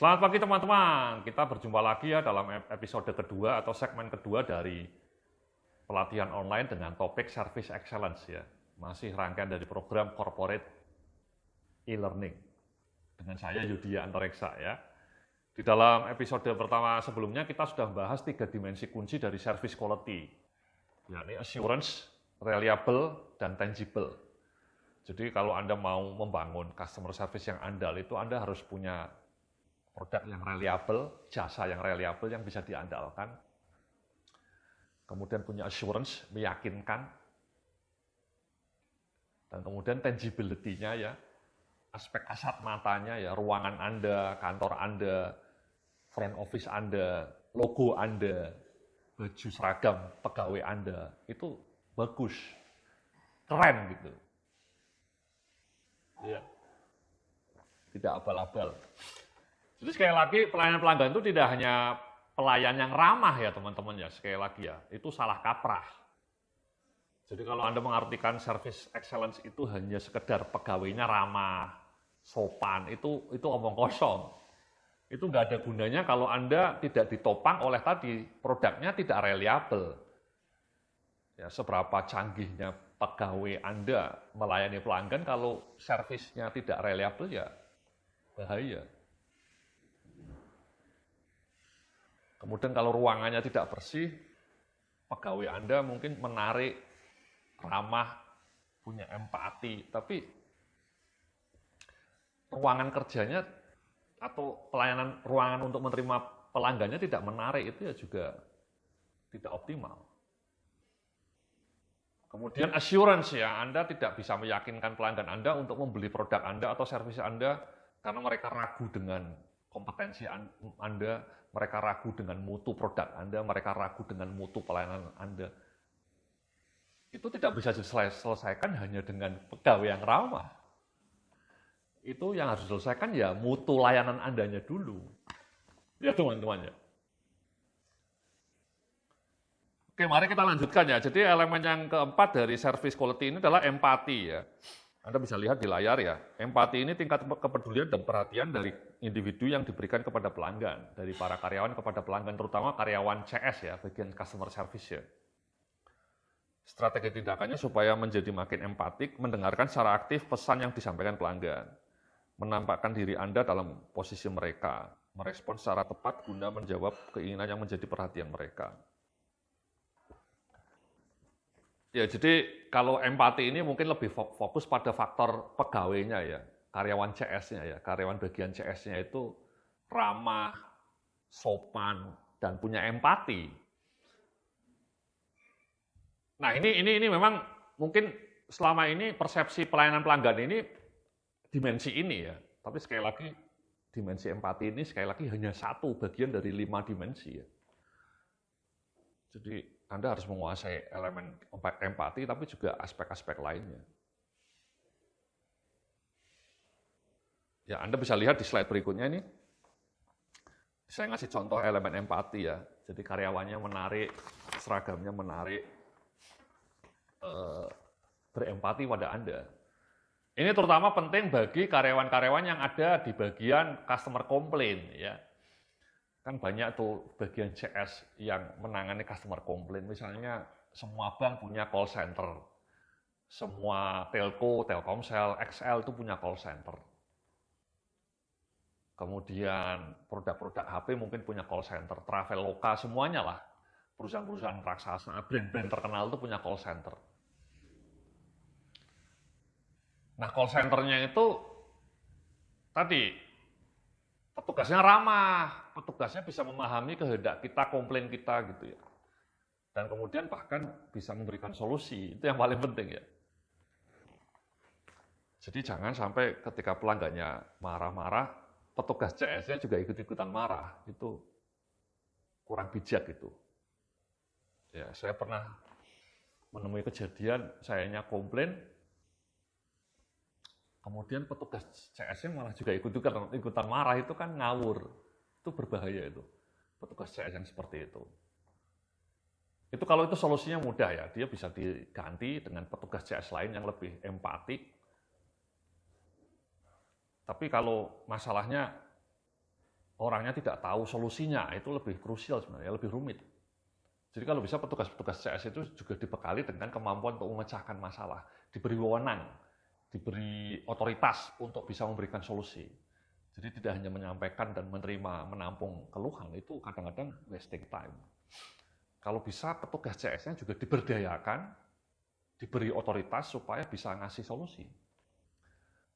Selamat pagi teman-teman, kita berjumpa lagi ya dalam episode kedua atau segmen kedua dari pelatihan online dengan topik Service Excellence ya. Masih rangkaian dari program Corporate E-Learning. Dengan saya Yudhya Antareksa ya. Di dalam episode pertama sebelumnya kita sudah membahas 3 dimensi kunci dari service quality, yakni assurance, reliable, dan tangible. Jadi kalau Anda mau membangun customer service yang andal itu Anda harus punya produk yang reliable, jasa yang reliable yang bisa diandalkan. Kemudian punya assurance, meyakinkan. Dan kemudian tangibility-nya ya, aspek kasat matanya ya, ruangan Anda, kantor Anda, front office Anda, logo Anda, baju seragam pegawai Anda, itu bagus, keren gitu. Ya. Tidak abal-abal. Jadi sekali lagi pelayanan pelanggan itu tidak hanya pelayan yang ramah ya teman-teman ya, sekali lagi ya, itu salah kaprah. Jadi kalau Anda mengartikan service excellence itu hanya sekedar pegawainya ramah, sopan, itu omong kosong. Itu nggak ada gunanya kalau Anda tidak ditopang oleh tadi, produknya tidak reliable. Ya, seberapa canggihnya pegawai Anda melayani pelanggan kalau servisnya tidak reliable ya bahaya. Kemudian kalau ruangannya tidak bersih, pegawai Anda mungkin menarik, ramah, punya empati, tapi ruangan kerjanya atau pelayanan ruangan untuk menerima pelanggannya tidak menarik, itu ya juga tidak optimal. Kemudian assurance ya, Anda tidak bisa meyakinkan pelanggan Anda untuk membeli produk Anda atau servis Anda karena mereka ragu dengan kompetensi Anda, mereka ragu dengan mutu produk Anda, mereka ragu dengan mutu pelayanan Anda. Itu tidak bisa diselesaikan hanya dengan pegawai yang ramah. Itu yang harus diselesaikan ya mutu layanan Andanya dulu. Ya teman-teman ya. Oke, mari kita lanjutkan ya. Jadi elemen yang keempat dari service quality ini adalah empati ya. Anda bisa lihat di layar ya, empati ini tingkat kepedulian dan perhatian dari individu yang diberikan kepada pelanggan, dari para karyawan kepada pelanggan, terutama karyawan CS ya, bagian customer service ya. Strategi tindakannya supaya menjadi makin empatik, mendengarkan secara aktif pesan yang disampaikan pelanggan, menampakkan diri Anda dalam posisi mereka, merespon secara tepat guna menjawab keinginan yang menjadi perhatian mereka. Ya, jadi kalau empati ini mungkin lebih fokus pada faktor pegawainya ya, karyawan CS-nya ya, karyawan bagian CS-nya itu ramah, sopan, dan punya empati. Nah, ini memang mungkin selama ini persepsi pelayanan pelanggan ini dimensi ini ya, tapi sekali lagi dimensi empati ini sekali lagi hanya satu bagian dari 5 dimensi ya. Jadi Anda harus menguasai elemen empati, tapi juga aspek-aspek lainnya. Ya, Anda bisa lihat di slide berikutnya ini. Saya ngasih contoh elemen empati ya. Jadi karyawannya menarik, seragamnya menarik, berempati pada Anda. Ini terutama penting bagi karyawan-karyawan yang ada di bagian customer complaint ya. Kan banyak tuh bagian CS yang menangani customer complaint. Misalnya semua bank punya call center. Semua telco, Telkomsel, XL itu punya call center. Kemudian produk-produk HP mungkin punya call center. Traveloka, semuanya lah. Perusahaan-perusahaan raksasa, brand-brand terkenal itu punya call center. Nah, call centernya itu tadi petugasnya ramah, petugasnya bisa memahami kehendak kita, komplain kita gitu ya. Dan kemudian bahkan bisa memberikan solusi, itu yang paling penting ya. Jadi jangan sampai ketika pelanggannya marah-marah, petugas CS-nya juga ikut-ikutan marah, itu kurang bijak itu. Ya, saya pernah menemui kejadian, sayanya komplain, kemudian petugas CS-nya malah juga ikutan marah, itu kan ngawur. Itu berbahaya itu. Petugas CS yang seperti itu. Itu kalau itu solusinya mudah ya, dia bisa diganti dengan petugas CS lain yang lebih empatik. Tapi kalau masalahnya orangnya tidak tahu solusinya, itu lebih krusial sebenarnya, lebih rumit. Jadi kalau bisa petugas-petugas CS itu juga dibekali dengan kemampuan untuk memecahkan masalah, diberi wewenang, diberi otoritas untuk bisa memberikan solusi. Jadi tidak hanya menyampaikan dan menerima, menampung keluhan, itu kadang-kadang wasting time. Kalau bisa petugas CS-nya juga diberdayakan, diberi otoritas supaya bisa ngasih solusi.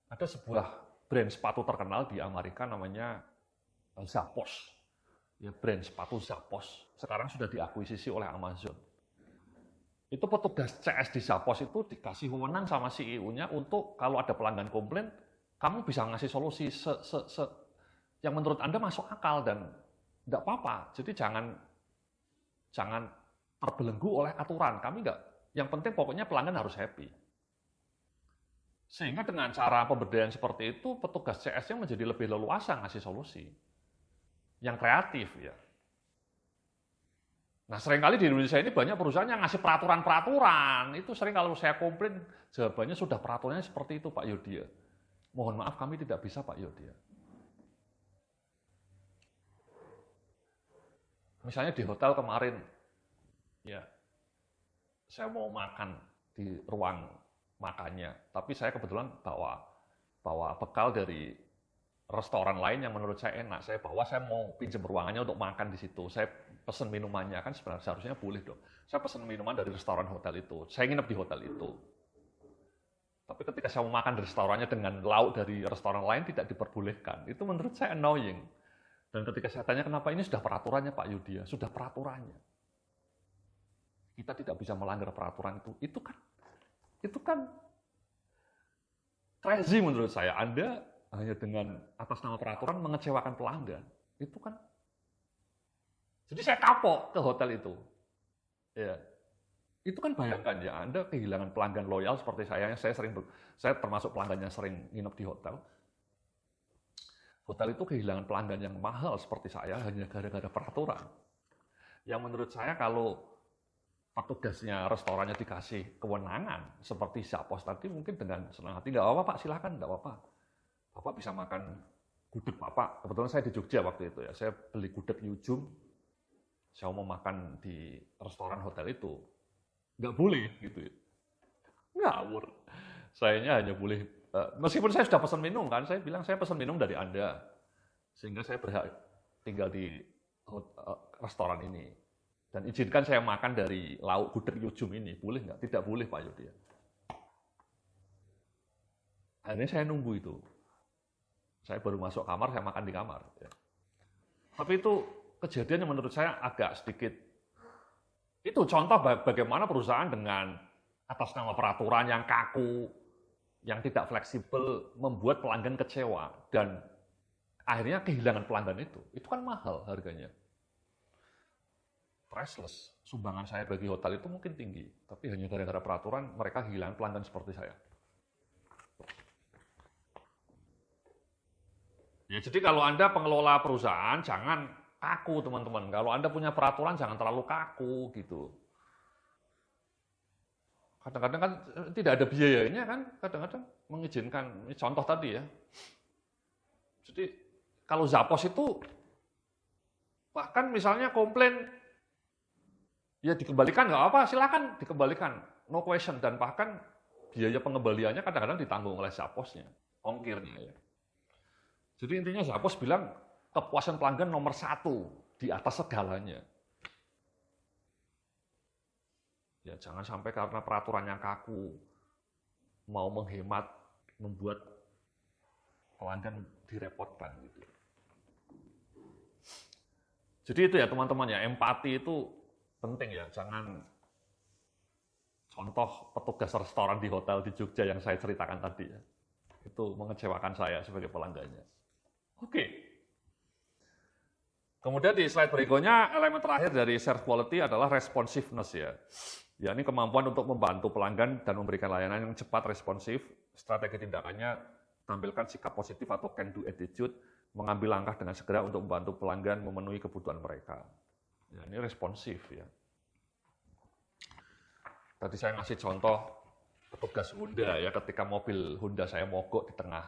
Ada sebuah brand sepatu terkenal di Amerika namanya Zappos. Ya, brand sepatu Zappos. Sekarang sudah diakuisisi oleh Amazon. Itu petugas CS di Zappos itu dikasih wewenang sama CEO-nya untuk kalau ada pelanggan komplain, kamu bisa ngasih solusi yang menurut Anda masuk akal dan tidak apa-apa. Jadi jangan terbelenggu oleh aturan. Kami enggak. Yang penting pokoknya pelanggan harus happy. Sehingga dengan cara pemberdayaan seperti itu, petugas CS-nya menjadi lebih leluasa ngasih solusi. Yang kreatif ya. Nah seringkali di Indonesia ini banyak perusahaan yang ngasih peraturan-peraturan. Itu sering kalau saya komplain, jawabannya sudah peraturannya seperti itu Pak Yodia. Mohon maaf kami tidak bisa Pak Yodia. Misalnya di hotel kemarin, ya saya mau makan di ruang makannya, tapi saya kebetulan bawa bekal dari restoran lain yang menurut saya enak. Saya mau pinjam ruangannya untuk makan di situ. Saya pesen minumannya, kan seharusnya boleh dong. Saya pesen minuman dari restoran hotel itu. Saya nginep di hotel itu. Tapi ketika saya mau makan di restorannya dengan lauk dari restoran lain tidak diperbolehkan. Itu menurut saya annoying. Dan ketika saya tanya kenapa ini sudah peraturannya Pak Yudia, sudah peraturannya. Kita tidak bisa melanggar peraturan itu. Itu kan crazy menurut saya. Anda hanya dengan atas nama peraturan mengecewakan pelanggan. Itu kan. Jadi saya kapok ke hotel itu. Ya. Itu kan bayangkan ya, Anda kehilangan pelanggan loyal seperti saya termasuk pelanggan yang sering nginep di hotel. Hotel itu kehilangan pelanggan yang mahal seperti saya hanya gara-gara peraturan. Yang menurut saya kalau petugasnya restorannya dikasih kewenangan seperti Zappos tadi mungkin dengan senang hati, nggak apa-apa Pak, silakan, nggak apa-apa. Bapak bisa makan gudeg Bapak. Kebetulan saya di Jogja waktu itu ya. Saya beli gudeg Yujum. Saya mau makan di restoran hotel itu. Nggak boleh gitu ya. Ngawur. Sayanya hanya boleh, meskipun saya sudah pesan minum kan, saya bilang saya pesan minum dari Anda. Sehingga saya berhak tinggal di restoran ini. Dan izinkan saya makan dari lauk gudeg Yujum ini. Boleh nggak? Tidak boleh Pak Yudi. Akhirnya saya nunggu itu. Saya baru masuk kamar, saya makan di kamar. Ya. Tapi itu kejadian yang menurut saya agak sedikit. Itu contoh bagaimana perusahaan dengan atas nama peraturan yang kaku, yang tidak fleksibel, membuat pelanggan kecewa. Dan akhirnya kehilangan pelanggan itu. Itu kan mahal harganya. Priceless. Sumbangan saya bagi hotel itu mungkin tinggi. Tapi hanya gara-gara peraturan, mereka kehilangan pelanggan seperti saya. Ya, jadi kalau Anda pengelola perusahaan, jangan kaku teman-teman. Kalau Anda punya peraturan, jangan terlalu kaku gitu. Kadang-kadang kan tidak ada biayanya kan, kadang-kadang mengizinkan. Ini contoh tadi ya. Jadi kalau Zappos itu, bahkan misalnya komplain, ya dikembalikan nggak apa, silakan dikembalikan, no question. Dan bahkan biaya pengembaliannya kadang-kadang ditanggung oleh Zapposnya, ongkirnya ya. Jadi intinya Zappos bilang kepuasan pelanggan nomor 1 di atas segalanya. Ya jangan sampai karena peraturan yang kaku mau menghemat membuat pelanggan direpotkan gitu. Jadi itu ya teman-teman ya, empati itu penting ya. Jangan contoh petugas restoran di hotel di Jogja yang saya ceritakan tadi ya. Itu mengecewakan saya sebagai pelanggannya. Oke. Kemudian di slide berikutnya, elemen terakhir dari serve quality adalah responsiveness ya. Ya, ini kemampuan untuk membantu pelanggan dan memberikan layanan yang cepat, responsif. Strategi tindakannya tampilkan sikap positif atau can do attitude, mengambil langkah dengan segera untuk membantu pelanggan memenuhi kebutuhan mereka. Ya, ini responsif ya. Tadi saya ngasih contoh petugas Honda ya, ketika mobil Honda saya mogok di tengah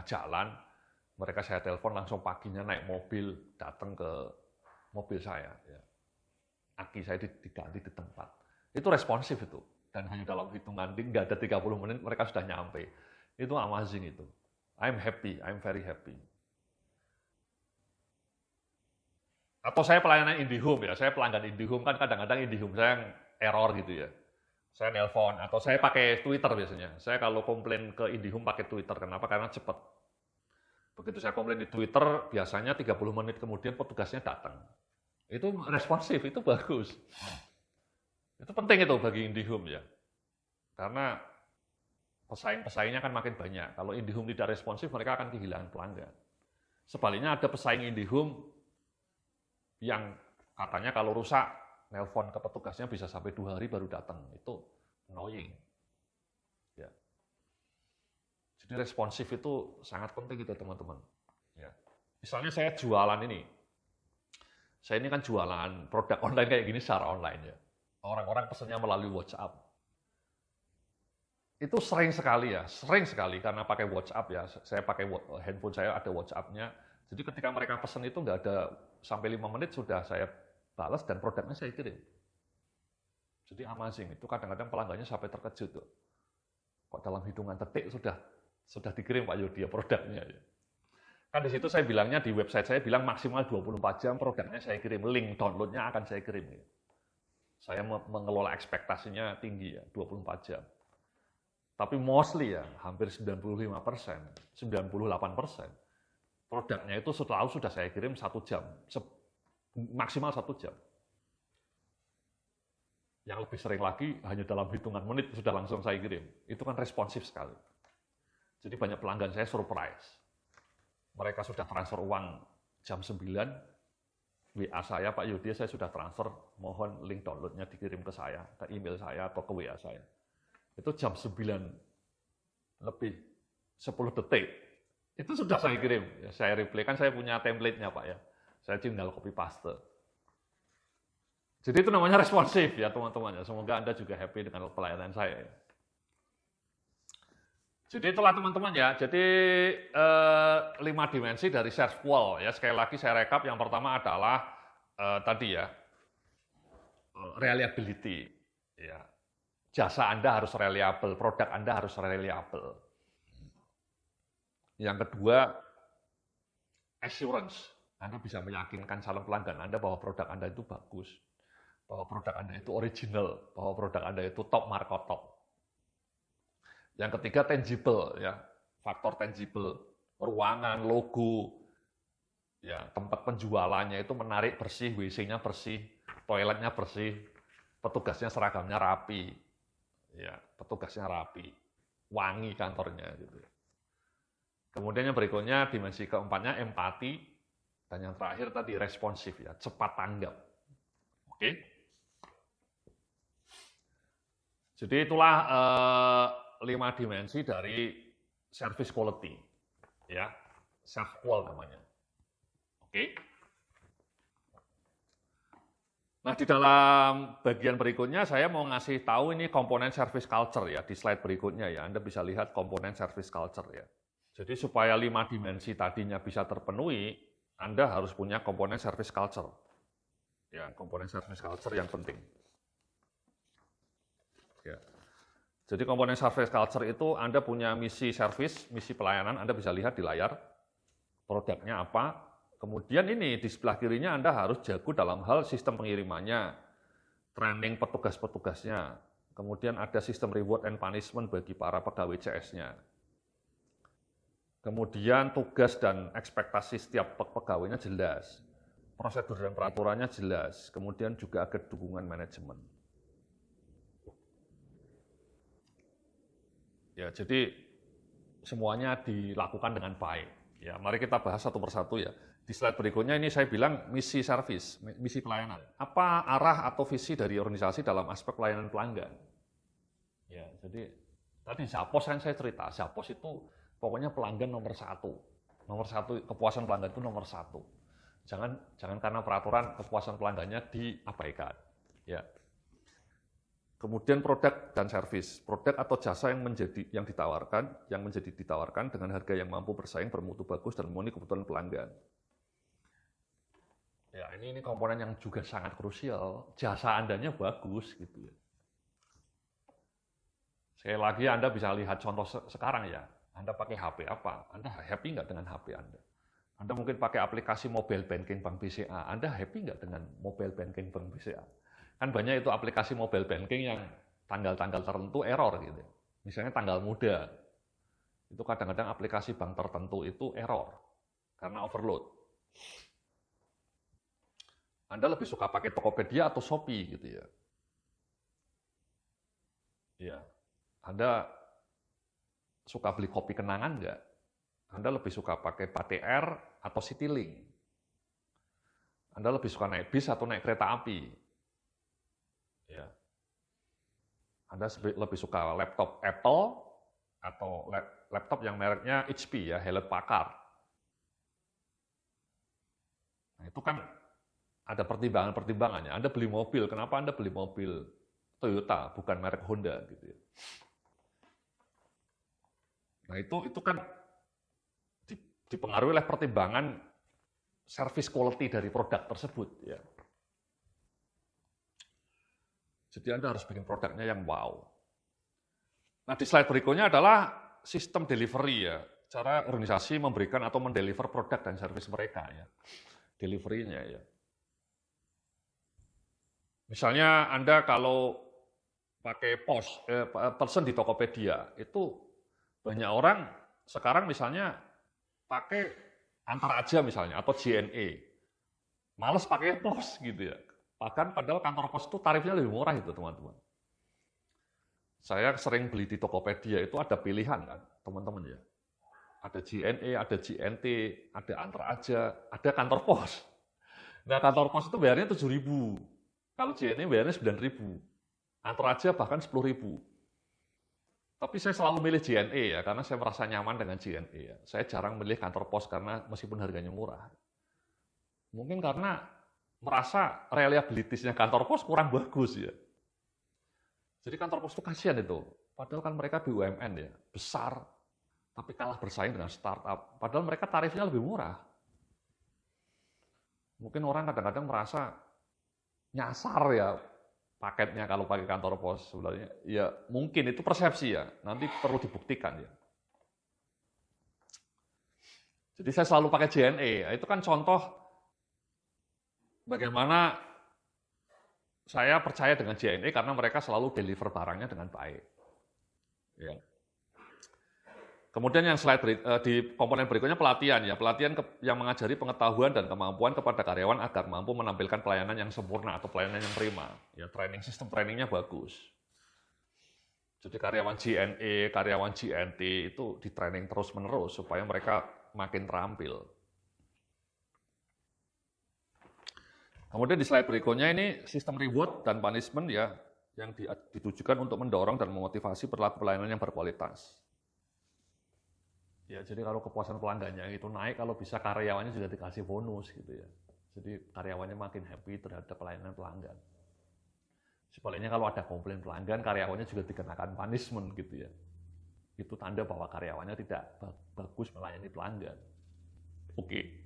jalan, Mereka saya telepon langsung paginya naik mobil datang ke mobil saya. Ya. Aki saya diganti di tempat. Itu responsif itu. Dan hanya dalam hitungan nggak ada 30 menit mereka sudah nyampe. Itu amazing itu. I'm happy, I'm very happy. Atau saya pelayanan IndiHome ya, saya pelanggan IndiHome kan kadang-kadang IndiHome saya yang error gitu ya. Saya nelpon atau saya pakai Twitter biasanya. Saya kalau komplain ke IndiHome pakai Twitter. Kenapa? Karena cepat. Begitu saya komplain di Twitter, biasanya 30 menit kemudian petugasnya datang. Itu responsif, itu bagus. Itu penting itu bagi IndiHome ya. Karena pesaing-pesaingnya kan makin banyak. Kalau IndiHome tidak responsif, mereka akan kehilangan pelanggan. Sebaliknya ada pesaing IndiHome yang katanya kalau rusak, nelpon ke petugasnya bisa sampai 2 hari baru datang. Itu annoying. Ya. Jadi responsif itu sangat penting gitu teman-teman. Ya. Misalnya saya jualan ini. Saya ini kan jualan produk online kayak gini secara online ya. Orang-orang pesannya melalui WhatsApp. Itu sering sekali karena pakai WhatsApp ya. Saya pakai handphone saya ada WhatsApp-nya. Jadi ketika mereka pesan itu nggak ada sampai 5 menit sudah saya balas dan produknya saya kirim. Jadi amazing, itu kadang-kadang pelanggannya sampai terkejut tuh. Kok dalam hitungan detik sudah dikirim Pak Yodi ya produknya ya. Kan di situ saya bilangnya di website saya bilang maksimal 24 jam produknya saya kirim, link downloadnya akan saya kirim ya. Saya mengelola ekspektasinya tinggi ya, 24 jam. Tapi mostly ya, hampir 95%, 98%, produknya itu selalu sudah saya kirim 1 jam, maksimal 1 jam. Yang lebih sering lagi, hanya dalam hitungan menit sudah langsung saya kirim. Itu kan responsif sekali. Jadi banyak pelanggan saya surprise. Mereka sudah transfer uang jam 9, WA saya, Pak Yudi, saya sudah transfer, mohon link downloadnya dikirim ke saya, ke email saya atau ke WA saya. Itu jam 9 lebih 10 detik. Itu sudah saya kirim. Ya, saya reply, kan saya punya template-nya Pak ya. Saya tinggal copy paste. Jadi itu namanya responsif ya teman-teman. Semoga Anda juga happy dengan pelayanan saya. Jadi itulah teman-teman ya. Jadi 5 dimensi dari serve wall ya. Sekali lagi saya rekap. Yang pertama adalah tadi ya reliability. Ya. Jasa Anda harus reliable, produk Anda harus reliable. Yang kedua, assurance. Anda bisa meyakinkan calon pelanggan Anda bahwa produk Anda itu bagus, bahwa produk Anda itu original, bahwa produk Anda itu top market top. Yang ketiga, tangible, ya, faktor tangible, ruangan, logo, ya, tempat penjualannya itu menarik, bersih, WC-nya bersih, toiletnya bersih, petugasnya seragamnya rapi, ya, petugasnya rapi, wangi kantornya, gitu. Kemudian yang berikutnya, dimensi keempatnya empati, dan yang terakhir tadi responsif ya, cepat tanggap. Oke. Jadi itulah 5 dimensi dari service quality, ya, serve qual namanya. Oke. Nah di dalam bagian berikutnya saya mau ngasih tahu ini komponen service culture ya di slide berikutnya ya. Anda bisa lihat komponen service culture ya. Jadi supaya 5 dimensi tadinya bisa terpenuhi, Anda harus punya komponen service culture. Ya, komponen service culture yang penting. Ya. Jadi komponen service culture itu Anda punya misi service, misi pelayanan, Anda bisa lihat di layar. Produknya apa? Kemudian ini di sebelah kirinya Anda harus jago dalam hal sistem pengirimannya, training petugas-petugasnya. Kemudian ada sistem reward and punishment bagi para pegawai CS-nya. Kemudian tugas dan ekspektasi setiap pegawainya jelas. Prosedur dan peraturannya jelas. Kemudian juga ada dukungan manajemen. Ya, jadi semuanya dilakukan dengan baik. Ya, mari kita bahas satu persatu ya. Di slide berikutnya ini saya bilang misi service, misi pelayanan. Apa arah atau visi dari organisasi dalam aspek pelayanan pelanggan? Ya, jadi tadi Zappos kan saya cerita, Zappos itu pokoknya pelanggan nomor satu, kepuasan pelanggan itu nomor 1. Jangan karena peraturan kepuasan pelanggannya diabaikan. Ya. Kemudian produk dan service, produk atau jasa yang menjadi ditawarkan dengan harga yang mampu bersaing, bermutu bagus dan memenuhi kebutuhan pelanggan. Ya, ini komponen yang juga sangat krusial. Jasa Andanya bagus gitu ya. Sekali lagi Anda bisa lihat contoh sekarang ya. Anda pakai HP apa? Anda happy nggak dengan HP Anda? Anda mungkin pakai aplikasi mobile banking Bank BCA. Anda happy nggak dengan mobile banking Bank BCA? Kan banyak itu aplikasi mobile banking yang tanggal-tanggal tertentu error gitu. Misalnya tanggal muda. Itu kadang-kadang aplikasi bank tertentu itu error karena overload. Anda lebih suka pakai Tokopedia atau Shopee gitu ya. Ya. Anda suka beli kopi kenangan nggak? Anda lebih suka pakai PTR atau Citylink? Anda lebih suka naik bis atau naik kereta api? Ya. Anda lebih suka laptop Apple atau laptop yang mereknya HP ya, Hewlett Packard. Nah, itu kan ada pertimbangannya. Anda beli mobil, kenapa Anda beli mobil Toyota bukan merek Honda gitu ya. Nah, itu kan dipengaruhi oleh pertimbangan service quality dari produk tersebut ya. Jadi Anda harus bikin produknya yang wow. Nah, di slide berikutnya adalah sistem delivery ya. Cara organisasi memberikan atau mendeliver produk dan service mereka ya. Delivery-nya ya. Misalnya Anda kalau pakai person di Tokopedia, itu banyak orang sekarang misalnya pakai antar aja misalnya, atau JNE. Males pakai pos gitu ya. Bahkan padahal kantor pos itu tarifnya lebih murah itu teman-teman. Saya sering beli di Tokopedia itu ada pilihan kan teman-teman ya. Ada JNE, ada JNT, ada antar aja, ada kantor pos. Nah kantor pos itu bayarnya 7.000. Kalau JNE bayarnya 9.000. Antar aja bahkan 10.000. Tapi saya selalu milih JNE ya, karena saya merasa nyaman dengan JNE ya. Saya jarang milih kantor pos karena meskipun harganya murah. Mungkin karena merasa reliabilitasnya kantor pos kurang bagus ya. Jadi kantor pos itu kasihan itu. Padahal kan mereka BUMN ya, besar, tapi kalah bersaing dengan startup. Padahal mereka tarifnya lebih murah. Mungkin orang kadang-kadang merasa nyasar ya paketnya kalau pakai kantor pos sebenarnya. Ya mungkin itu persepsi ya, nanti perlu dibuktikan ya. Jadi saya selalu pakai JNE, itu kan contoh bagaimana saya percaya dengan JNE karena mereka selalu deliver barangnya dengan baik. Ya. Kemudian yang slide di komponen berikutnya pelatihan ya, pelatihan yang mengajari pengetahuan dan kemampuan kepada karyawan agar mampu menampilkan pelayanan yang sempurna atau pelayanan yang prima. Ya, sistem trainingnya bagus. Jadi karyawan JNE, karyawan JNT itu di training terus-menerus supaya mereka makin terampil. Kemudian di slide berikutnya ini sistem reward dan punishment ya yang ditujukan untuk mendorong dan memotivasi perilaku pelayanan yang berkualitas. Ya, jadi kalau kepuasan pelanggannya itu naik, kalau bisa karyawannya juga dikasih bonus gitu ya. Jadi karyawannya makin happy terhadap pelayanan pelanggan. Sebaliknya kalau ada komplain pelanggan, karyawannya juga dikenakan punishment gitu ya. Itu tanda bahwa karyawannya tidak bagus melayani pelanggan. Oke.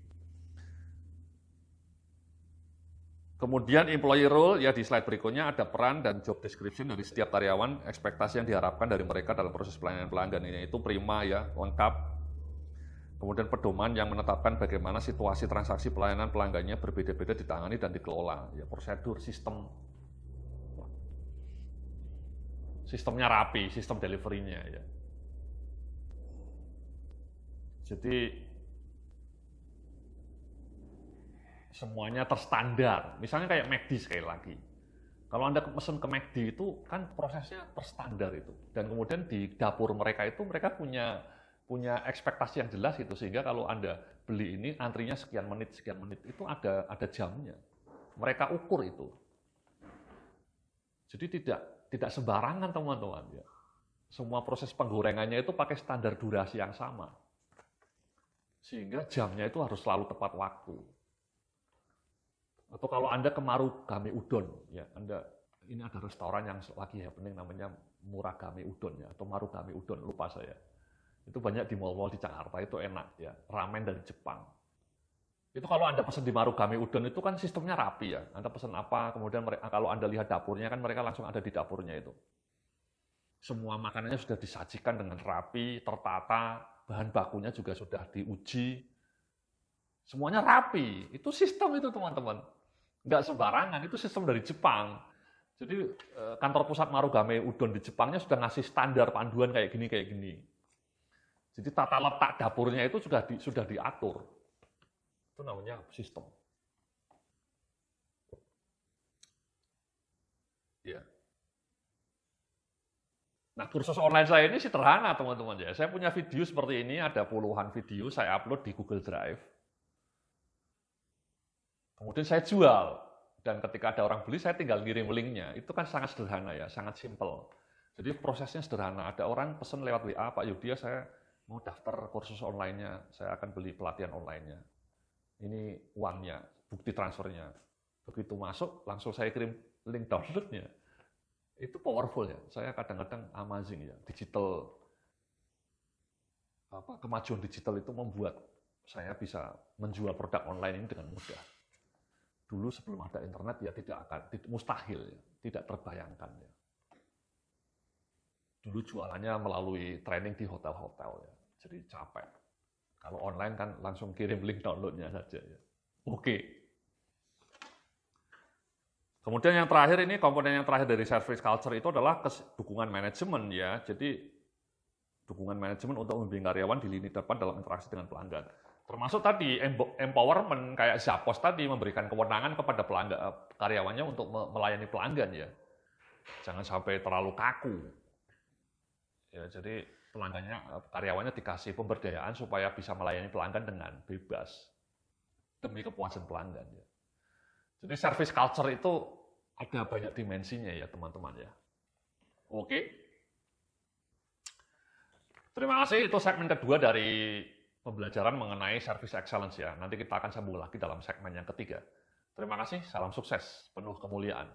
Kemudian employee role, ya di slide berikutnya ada peran dan job description dari setiap karyawan, ekspektasi yang diharapkan dari mereka dalam proses pelayanan pelanggan ini, itu prima ya, lengkap. Kemudian pedoman yang menetapkan bagaimana situasi transaksi pelayanan pelanggannya berbeda-beda ditangani dan dikelola, ya prosedur, sistemnya rapi, sistem delivery-nya ya. Jadi semuanya terstandar. Misalnya kayak McD sekali lagi. Kalau Anda pesen ke McD itu kan prosesnya terstandar itu. Dan kemudian di dapur mereka itu mereka punya ekspektasi yang jelas itu, sehingga kalau Anda beli ini antrinya sekian menit itu ada jamnya. Mereka ukur itu. Jadi tidak sembarangan teman-teman ya. Semua proses penggorengannya itu pakai standar durasi yang sama. Sehingga jamnya itu harus selalu tepat waktu. Atau kalau Anda ke Marugame Udon, ya Anda ini ada restoran yang lagi happening namanya Muragame Udon ya, atau Marugame Udon, lupa saya. Itu banyak di mall-mall di Jakarta, itu enak ya, ramen dari Jepang. Itu kalau Anda pesan di Marugame Udon itu kan sistemnya rapi ya. Anda pesan apa, kemudian kalau Anda lihat dapurnya kan mereka langsung ada di dapurnya itu. Semua makanannya sudah disajikan dengan rapi, tertata, bahan bakunya juga sudah diuji. Semuanya rapi. Itu sistem itu teman-teman. Nggak sembarangan, itu sistem dari Jepang. Jadi kantor pusat Marugame Udon di Jepangnya sudah ngasih standar panduan kayak gini. Jadi tata letak dapurnya itu sudah diatur. Itu namanya sistem. Ya. Nah, kursus online saya ini sederhana, teman-teman ya. Saya punya video seperti ini, ada puluhan video saya upload di Google Drive. Kemudian saya jual. Dan ketika ada orang beli, saya tinggal ngirim linknya. Itu kan sangat sederhana ya, sangat simple. Jadi prosesnya sederhana. Ada orang pesan lewat WA, Pak Yudhya, saya mau daftar kursus online-nya. Saya akan beli pelatihan online-nya. Ini uangnya, bukti transfernya. Begitu masuk, langsung saya kirim link download-nya. Itu powerful ya. Saya kadang-kadang amazing ya. Kemajuan digital itu membuat saya bisa menjual produk online ini dengan mudah. Dulu sebelum ada internet ya mustahil ya, tidak terbayangkan ya. Dulu jualannya melalui training di hotel-hotel ya. Jadi capek. Kalau online kan langsung kirim link downloadnya saja ya. Oke. Kemudian yang terakhir ini, komponen yang terakhir dari service culture itu adalah dukungan manajemen ya. Jadi dukungan manajemen untuk membimbing karyawan di lini depan dalam interaksi dengan pelanggan. Termasuk tadi empowerment kayak Zappos tadi, memberikan kewenangan kepada karyawannya untuk melayani pelanggan ya. Jangan sampai terlalu kaku. Ya, jadi karyawannya dikasih pemberdayaan supaya bisa melayani pelanggan dengan bebas demi kepuasan pelanggan ya. Jadi service culture itu ada banyak dimensinya ya teman-teman ya. Oke. Terima kasih, itu segmen kedua dari pembelajaran mengenai service excellence ya. Nanti kita akan sambung lagi dalam segmen yang ketiga. Terima kasih, salam sukses, penuh kemuliaan.